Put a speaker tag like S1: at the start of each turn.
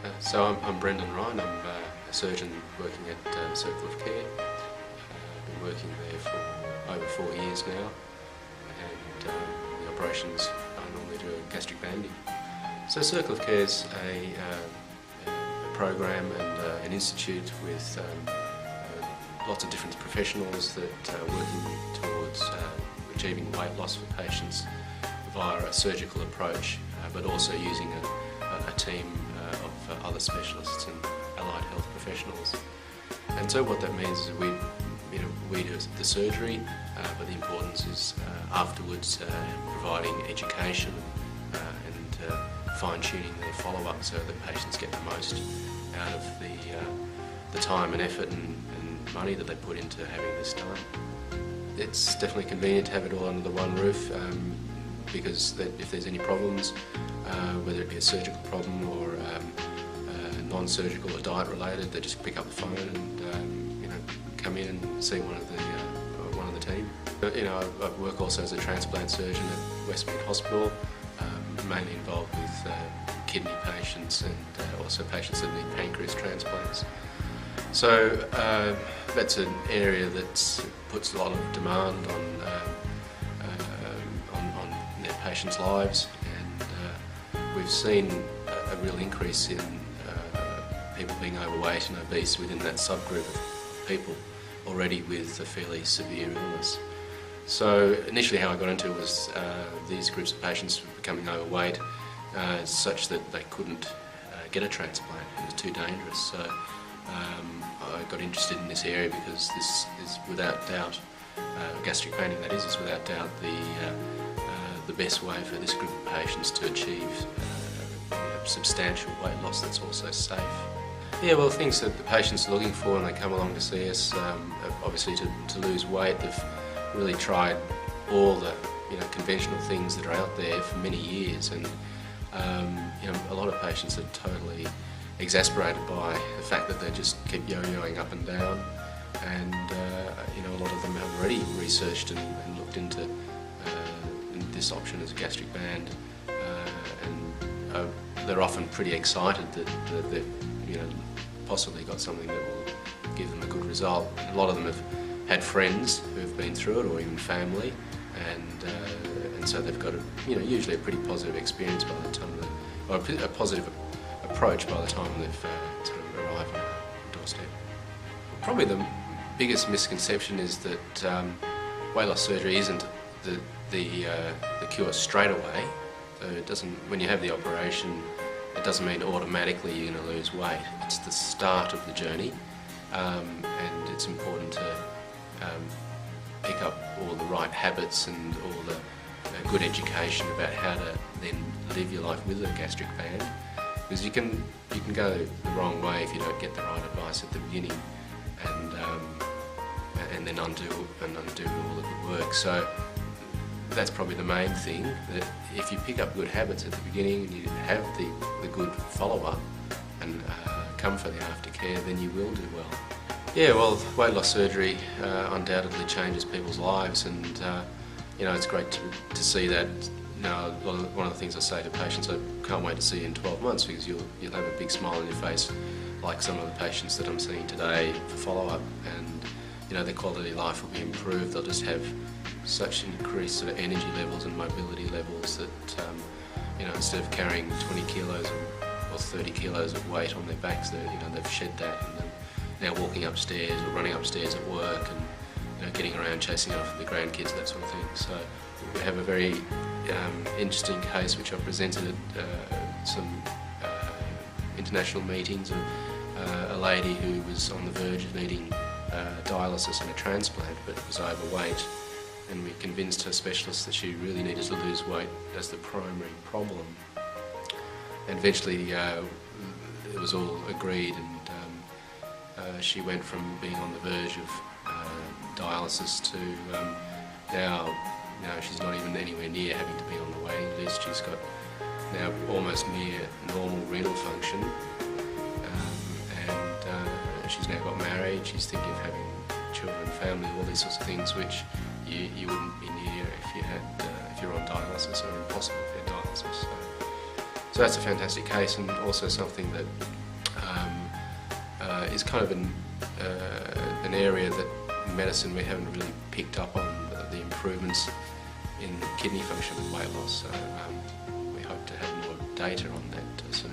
S1: I'm Brendan Ryan. I'm a surgeon working at Circle of Care. I've been working there for over 4 years now, and the operations I normally do a gastric banding. So Circle of Care is a program and an institute with lots of different professionals that are working towards achieving weight loss for patients via a surgical approach, but also using a team of other specialists and allied health professionals. And so what that means is we do the surgery, but the importance is afterwards providing education and fine-tuning their follow-up so that patients get the most out of the time and effort and money that they put into having this done. It's definitely convenient to have it all under the one roof, because if there's any problems, whether it be a surgical problem or non-surgical or diet related, they just pick up the phone and come in and see one of the team. I work also as a transplant surgeon at Westmead Hospital, mainly involved with kidney patients and also patients that need pancreas transplants. So that's an area that puts a lot of demand on their patients' lives, and we've seen a real increase in people being overweight and obese within that subgroup of people already with a fairly severe illness. So initially how I got into it was these groups of patients were becoming overweight such that they couldn't get a transplant. It was too dangerous. So I got interested in this area because this is without doubt, gastric banding that is without doubt the best way for this group of patients to achieve substantial weight loss that's also safe. Yeah, well, things that the patients are looking for when they come along to see us, obviously to lose weight, they've really tried all the conventional things that are out there for many years, and a lot of patients are totally exasperated by the fact that they just keep yo-yoing up and down, and a lot of them have already researched and looked into this option as a gastric band, and they're often pretty excited that they've possibly got something that will give them a good result. A lot of them have had friends who've been through it, or even family, and so they've got usually a pretty positive experience by the time or a positive approach by the time they've sort of arrived on the doorstep. Probably the biggest misconception is that weight loss surgery isn't the cure straight away. So it doesn't. When you have the operation, it doesn't mean automatically you're going to lose weight. It's the start of the journey, and it's important to pick up all the right habits and all the good education about how to then live your life with a gastric band. Because you can go the wrong way if you don't get the right advice at the beginning, and then undo all the good work. So that's probably the main thing, that if you pick up good habits at the beginning and you have the good follow-up and come for the aftercare, then you will do well. Yeah, well, weight loss surgery undoubtedly changes people's lives, and it's great to see that. One of the things I say to patients, I can't wait to see you in 12 months because you'll have a big smile on your face, like some of the patients that I'm seeing today for follow-up, and their quality of life will be improved. They'll just have such an increase sort of energy levels and mobility levels that instead of carrying 20 kilos or 30 kilos of weight on their backs, they've shed that, and they're now walking upstairs or running upstairs at work, and getting around chasing after the grandkids, that sort of thing. So we have a very interesting case which I presented at some international meetings, of a lady who was on the verge of needing dialysis and a transplant but was overweight, and we convinced her specialist that she really needed to lose weight as the primary problem, and eventually it was all agreed, and she went from being on the verge of dialysis to now she's not even anywhere near having to be on the waiting list. She's got now almost near normal renal function, and she's now got married. She's thinking of having children, family, all these sorts of things which you wouldn't be near if you're on dialysis, or impossible if you're on dialysis. So So that's a fantastic case, and also something that is kind of an area that in medicine we haven't really picked up on, the improvements in kidney function with weight loss. So we hope to have more data on that soon.